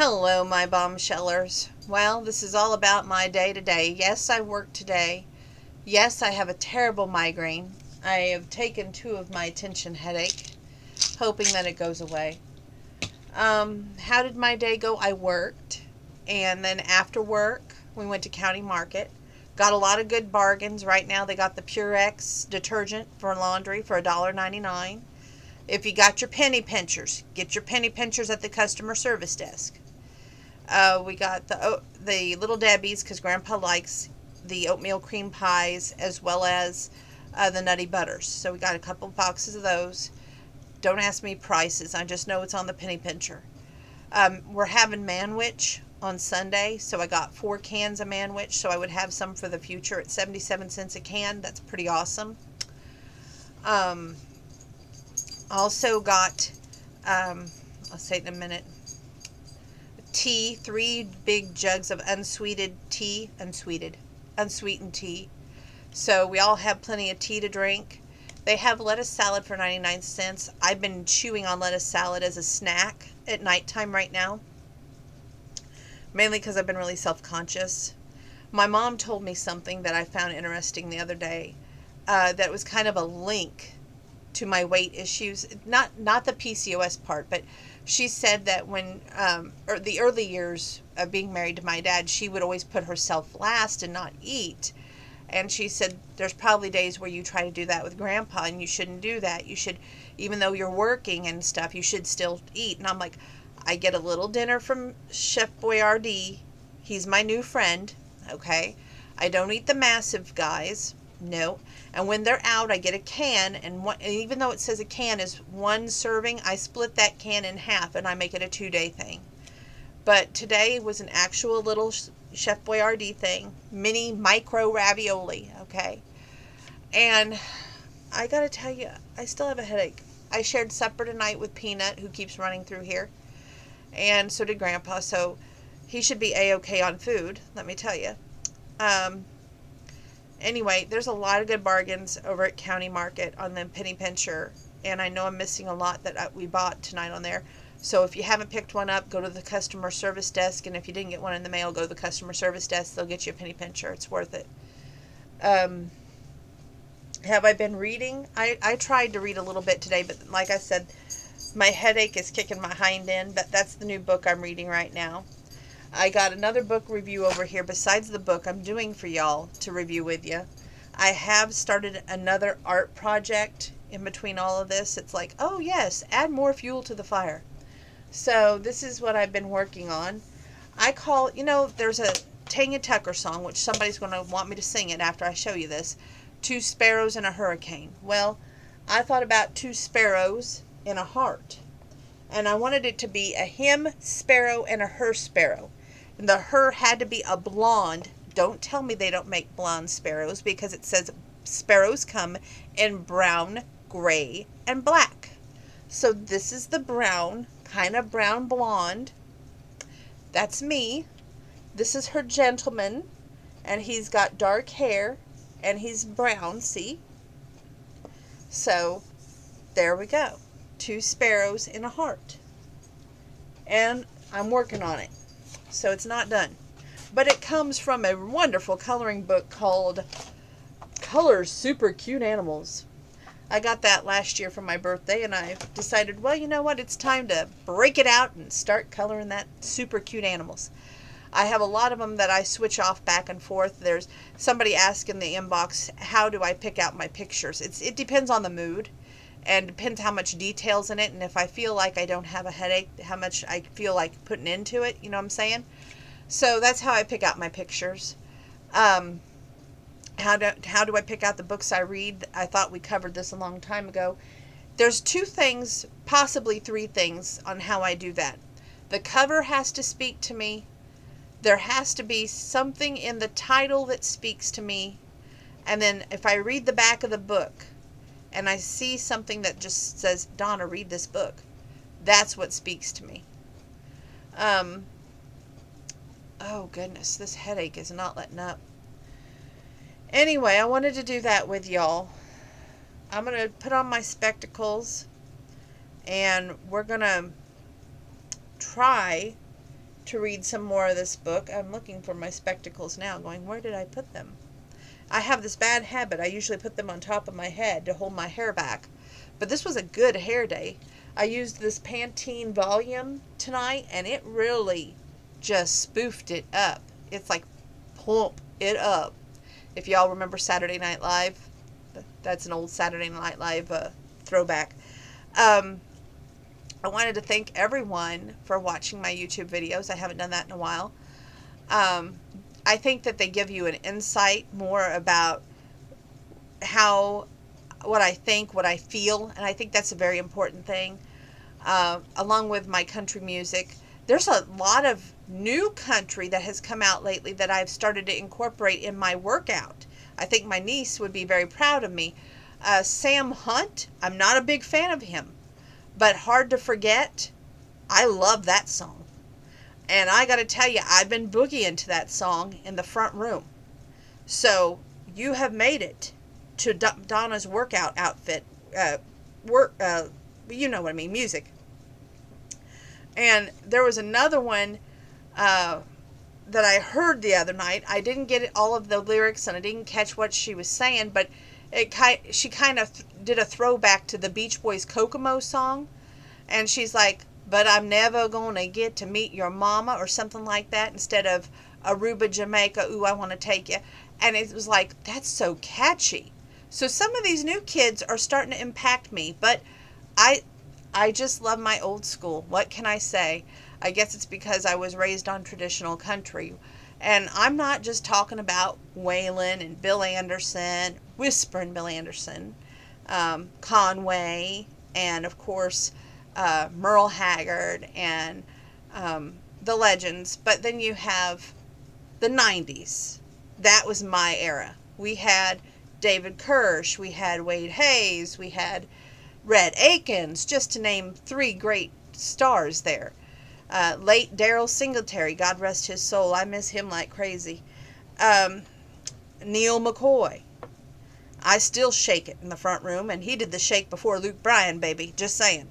Hello, my bombshellers. Well, this is all about my day today. Yes, I worked today. Yes, I have a terrible migraine. I have taken 2 of my tension headache, hoping that it goes away. How did my day go? I worked, and then after work, we went to County Market. Got a lot of good bargains. Right now, they got the Purex detergent for laundry for $1.99. If you got your penny pinchers, get your penny pinchers at the customer service desk. We got the Little Debbie's because Grandpa likes the oatmeal cream pies as well as the Nutty Butters. So we got a couple boxes of those. Don't ask me prices. I just know it's on the penny pincher. We're having Manwich on Sunday, so I got 4 cans of Manwich, so I would have some for the future at 77 cents a can. That's pretty awesome. Also got, I'll say it in a minute, tea, 3 big jugs of unsweetened tea. So we all have plenty of tea to drink. They have lettuce salad for 99 cents. I've been chewing on lettuce salad as a snack at nighttime right now, mainly because I've been really self-conscious. My mom told me something that I found interesting the other day, that was kind of a link to my weight issues. Not the PCOS part, but she said that when the early years of being married to my dad, she would always put herself last and not eat. And she said there's probably days where you try to do that with Grandpa, and you shouldn't do that. You should, even though you're working and stuff, you should still eat. And I'm like, I get a little dinner from Chef Boyardee. He's my new friend, okay? I don't eat the massive guys, no. And when they're out, I get a can, and even though it says a can is 1 serving, I split that can in half, and I make it a 2-day thing. But today was an actual little Chef Boyardee thing, mini micro ravioli, okay? And I gotta tell you, I still have a headache. I shared supper tonight with Peanut, who keeps running through here, and so did Grandpa, so he should be A-okay on food, let me tell you. Anyway, there's a lot of good bargains over at County Market on the penny pincher, and I know I'm missing a lot that we bought tonight on there. So if you haven't picked one up, go to the customer service desk, and if you didn't get one in the mail, go to the customer service desk. They'll get you a penny pincher. It's worth it. Have I been reading? I tried to read a little bit today, but like I said, my headache is kicking my hind end. That's the new book I'm reading right now. I got another book review over here besides the book I'm doing for y'all to review with you. I have started another art project in between all of this. It's like, oh yes, add more fuel to the fire. So this is what I've been working on. There's a Tanya Tucker song, which somebody's going to want me to sing it after I show you this. 2 sparrows in a hurricane. Well, I thought about 2 sparrows in a heart. And I wanted it to be a him sparrow and a her sparrow. And the her had to be a blonde. Don't tell me they don't make blonde sparrows, because it says sparrows come in brown, gray, and black. So this is the brown, kind of brown blonde. That's me. This is her gentleman, and he's got dark hair, and he's brown, see? So there we go. 2 sparrows in a heart. And I'm working on it. So it's not done. But it comes from a wonderful coloring book called Colors Super Cute Animals. I got that last year for my birthday, and I decided, well, you know what? It's time to break it out and start coloring that super cute animals. I have a lot of them that I switch off back and forth. There's somebody asked in the inbox, how do I pick out my pictures? It depends on the mood, and depends how much detail's in it, and if I feel like I don't have a headache, how much I feel like putting into it, you know what I'm saying? So that's how I pick out my pictures. How do I pick out the books I read? I thought we covered this a long time ago. There's 2 things, possibly 3 things, on how I do that. The cover has to speak to me. There has to be something in the title that speaks to me. And then if I read the back of the book and I see something that just says, Donna, read this book, that's what speaks to me. Oh goodness, this headache is not letting up. Anyway, I wanted to do that with y'all. I'm going to put on my spectacles, and we're going to try to read some more of this book. I'm looking for my spectacles now, going, where did I put them? I have this bad habit. I usually put them on top of my head to hold my hair back. But this was a good hair day. I used this Pantene volume tonight, and it really just spoofed it up. It's like pump it up. If y'all remember Saturday Night Live, that's an old Saturday Night Live throwback. I wanted to thank everyone for watching my YouTube videos. I haven't done that in a while. I think that they give you an insight more about what I think, what I feel, and I think that's a very important thing. Along with my country music, there's a lot of new country that has come out lately that I've started to incorporate in my workout. I think my niece would be very proud of me. Sam Hunt, I'm not a big fan of him, but Hard to Forget, I love that song. And I got to tell you, I've been boogieing to that song in the front room. So you have made it to Donna's workout outfit. You know what I mean, music. And there was another one that I heard the other night. I didn't get all of the lyrics and I didn't catch what she was saying, but she kind of did a throwback to the Beach Boys' Kokomo song. And she's like, but I'm never going to get to meet your mama, or something like that, instead of Aruba, Jamaica, ooh, I want to take you. And it was like, that's so catchy. So some of these new kids are starting to impact me, but I just love my old school. What can I say? I guess it's because I was raised on traditional country. And I'm not just talking about Waylon and Bill Anderson, Whispering Bill Anderson, Conway, and of course Merle Haggard and the legends. But then you have the 90s. That was my era. We had David Kirsch, we had Wade Hayes, we had Red Akins, just to name three great stars there. Late Daryl Singletary, God rest his soul. I miss him like crazy. Neil McCoy. I still shake it in the front room, and he did the shake before Luke Bryan, baby. Just saying.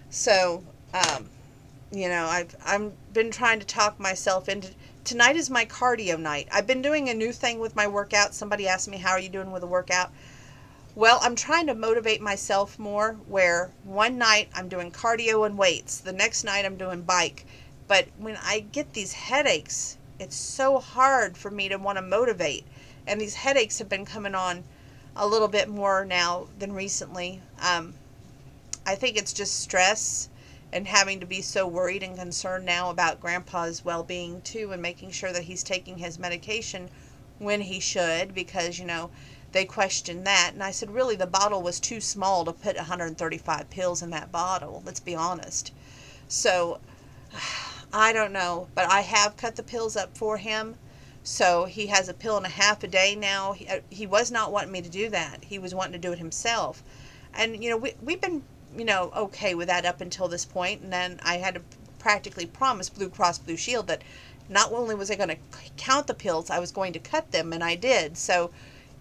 So, I've been trying to talk myself into... Tonight is my cardio night. I've been doing a new thing with my workout. Somebody asked me, how are you doing with the workout? Well, I'm trying to motivate myself more, where one night I'm doing cardio and weights. The next night I'm doing bike. But when I get these headaches, it's so hard for me to want to motivate. And these headaches have been coming on a little bit more now than recently. I think it's just stress and having to be so worried and concerned now about Grandpa's well-being too, and making sure that he's taking his medication when he should, because, they questioned that. And I said, really, the bottle was too small to put 135 pills in that bottle. Let's be honest. So, I don't know. But I have cut the pills up for him. So, he has a pill and a half a day now. He was not wanting me to do that. He was wanting to do it himself. And, we've been, okay with that up until this point. And then I had to practically promise Blue Cross Blue Shield that not only was I going to count the pills, I was going to cut them. And I did. So,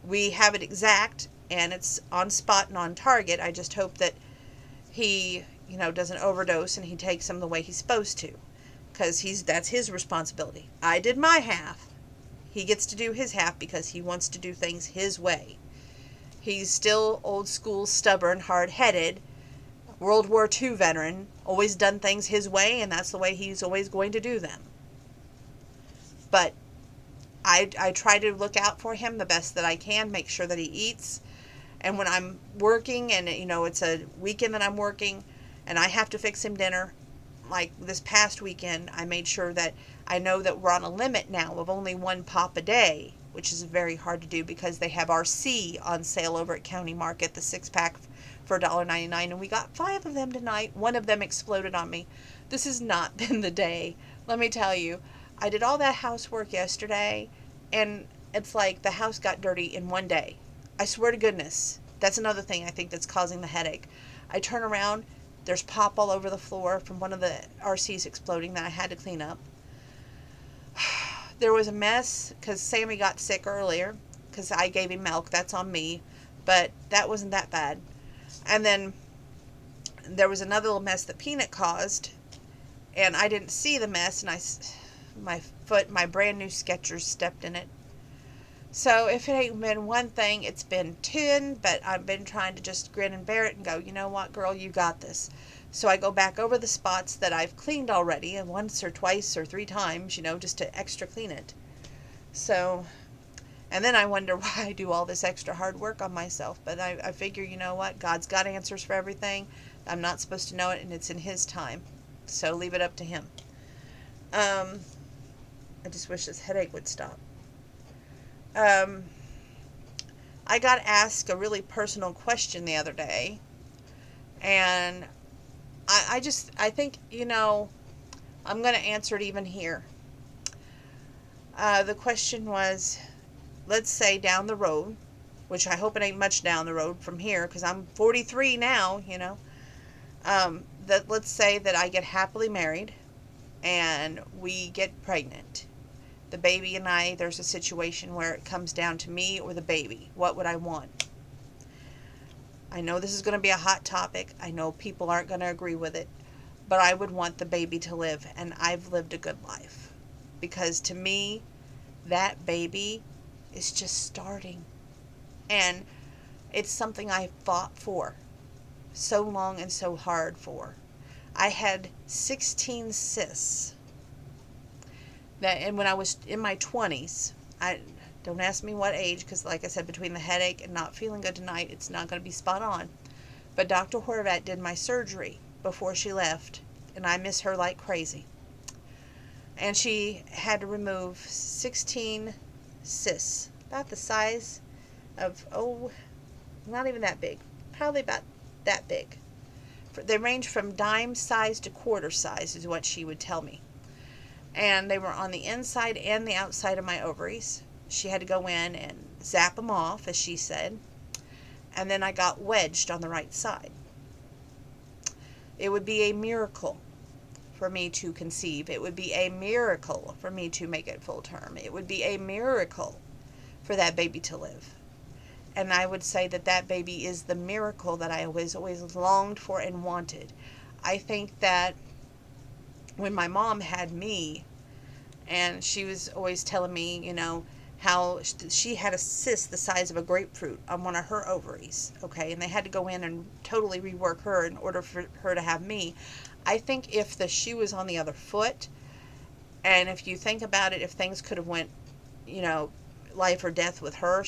we have it exact, and it's on spot and on target. I just hope that he, doesn't overdose and he takes them the way he's supposed to, because that's his responsibility. I did my half. He gets to do his half because he wants to do things his way. He's still old school, stubborn, hard-headed, World War II veteran, always done things his way, and that's the way he's always going to do them. But I try to look out for him the best that I can, make sure that he eats. And when I'm working and, it's a weekend that I'm working and I have to fix him dinner, like this past weekend, I made sure that I know that we're on a limit now of only one pop a day, which is very hard to do because they have RC on sale over at County Market, the 6-pack for $1.99. And we got 5 of them tonight. One of them exploded on me. This has not been the day. Let me tell you. I did all that housework yesterday, and it's like the house got dirty in one day. I swear to goodness. That's another thing I think that's causing the headache. I turn around, there's pop all over the floor from one of the RCs exploding that I had to clean up. There was a mess because Sammy got sick earlier because I gave him milk. That's on me. But that wasn't that bad. And then there was another little mess that Peanut caused. and I didn't see the mess, and my brand new Skechers stepped in it. So if it ain't been one thing, it's been 10, but I've been trying to just grin and bear it and go, you know what, girl, you got this. So I go back over the spots that I've cleaned already, and once or twice or 3 times, just to extra clean it. So, and then I wonder why I do all this extra hard work on myself. But I figure, you know what, God's got answers for everything. I'm not supposed to know it, and it's in His time. So leave it up to Him. I just wish this headache would stop. I got asked a really personal question the other day, and I think, I'm going to answer it even here. The question was, let's say down the road, which I hope it ain't much down the road from here, because I'm 43 now, that let's say that I get happily married, and we get pregnant. The baby and I, there's a situation where it comes down to me or the baby. What would I want? I know this is going to be a hot topic. I know people aren't going to agree with it. But I would want the baby to live. And I've lived a good life. Because to me, that baby is just starting. And it's something I fought for so long and so hard for. I had 16 cysts. And when I was in my 20s, don't ask me what age, because like I said, between the headache and not feeling good tonight, it's not going to be spot on. But Dr. Horvat did my surgery before she left, and I miss her like crazy. And she had to remove 16 cysts, about the size of, not even that big, probably about that big. They range from dime size to quarter size is what she would tell me. And they were on the inside and the outside of my ovaries. She had to go in and zap them off, as she said. And then I got wedged on the right side. It would be a miracle for me to conceive. It would be a miracle for me to make it full term. It would be a miracle for that baby to live. And I would say that that baby is the miracle that I always longed for and wanted. I think that when my mom had me, and she was always telling me, how she had a cyst the size of a grapefruit on one of her ovaries, okay, and they had to go in and totally rework her in order for her to have me. I think if the shoe was on the other foot, and if you think about it, if things could have went, life or death with her,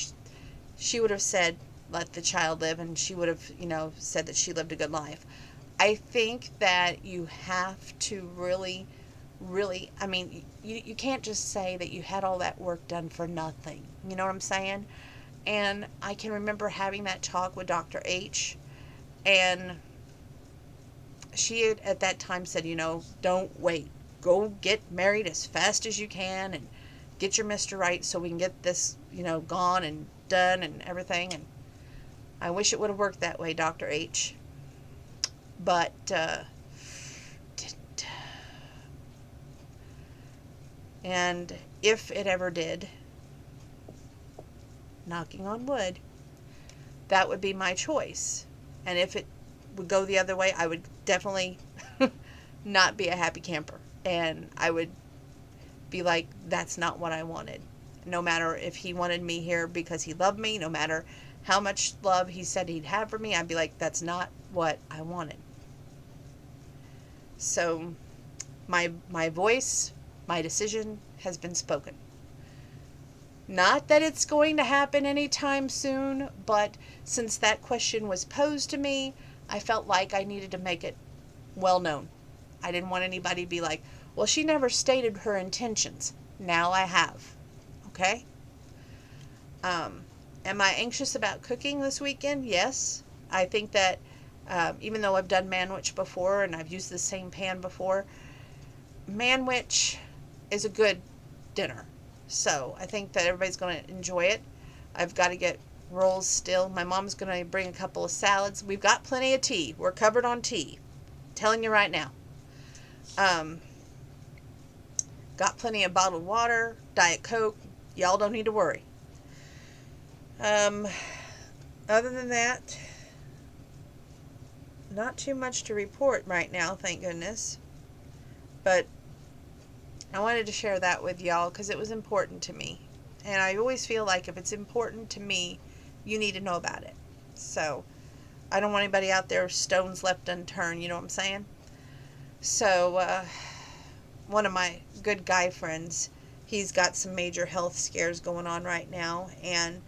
she would have said, let the child live, and she would have, said that she lived a good life. I think that you have to really, you can't just say that you had all that work done for nothing. You know what I'm saying? And I can remember having that talk with Dr. H, and she had at that time said, don't wait. Go get married as fast as you can and get your Mr. Right so we can get this, gone and done and everything. And I wish it would have worked that way, Dr. H. But didn't. And if it ever did, knocking on wood, that would be my choice. And if it would go the other way, I would definitely not be a happy camper. And I would be like, that's not what I wanted. No matter if he wanted me here because he loved me, no matter how much love he said he'd have for me, I'd be like, that's not what I wanted. So my voice, my decision has been spoken. Not that it's going to happen anytime soon, but since that question was posed to me, I felt like I needed to make it well known. I didn't want anybody to be like, well, she never stated her intentions. Now I have. Okay? Am I anxious about cooking this weekend? Yes. I think that even though I've done manwich before and I've used the same pan before, manwich is a good dinner. So I think that everybody's going to enjoy it. I've got to get rolls still. My mom's going to bring a couple of salads. We've got plenty of tea. We're covered on tea. I'm telling you right now. Got plenty of bottled water, Diet Coke. Y'all don't need to worry. Other than that, not too much to report right now, thank goodness. But I wanted to share that with y'all because it was important to me. And I always feel like if it's important to me, you need to know about it. So I don't want anybody out there stones left unturned, you know what I'm saying? So one of my good guy friends, he's got some major health scares going on right now, and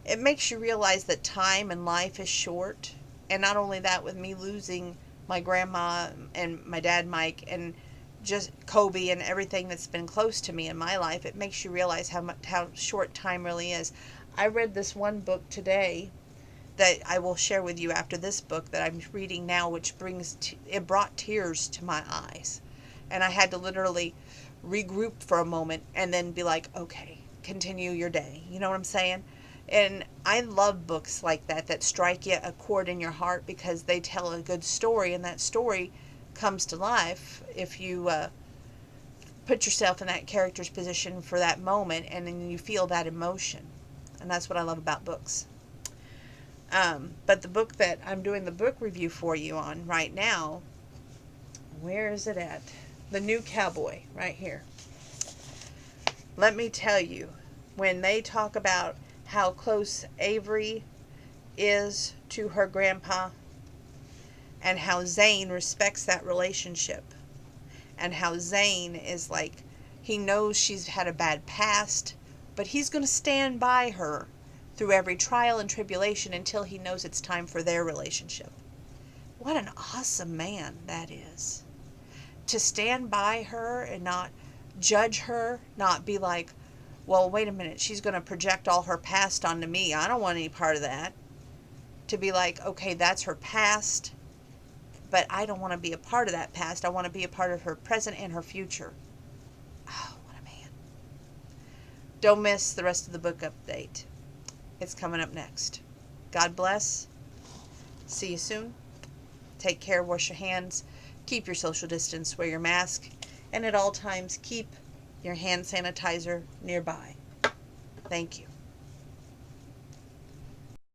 it makes you realize that time and life is short. And not only that, with me losing my grandma and my dad Mike and just Kobe and everything that's been close to me in my life, it makes you realize how short time really is. I read this one book today that I will share with you after this book that I'm reading now, which it brought tears to my eyes. And I had to literally regroup for a moment and then be like, okay, continue your day. You know what I'm saying? And I love books like that strike you a chord in your heart because they tell a good story, and that story comes to life if you put yourself in that character's position for that moment, and then you feel that emotion. And that's what I love about books. But the book that I'm doing the book review for you on right now, where is it at? The New Cowboy, right here. Let me tell you, when they talk about how close Avery is to her grandpa, and how Zane respects that relationship, and how Zane is like, he knows she's had a bad past, but he's going to stand by her through every trial and tribulation until he knows it's time for their relationship. What an awesome man that is. To stand by her and not judge her, not be like, well, wait a minute, she's going to project all her past onto me. I don't want any part of that. To be like, okay, that's her past, but I don't want to be a part of that past. I want to be a part of her present and her future. Oh, what a man. Don't miss the rest of the book update. It's coming up next. God bless. See you soon. Take care. Wash your hands. Keep your social distance. Wear your mask. And at all times, keep your hand sanitizer nearby. Thank you.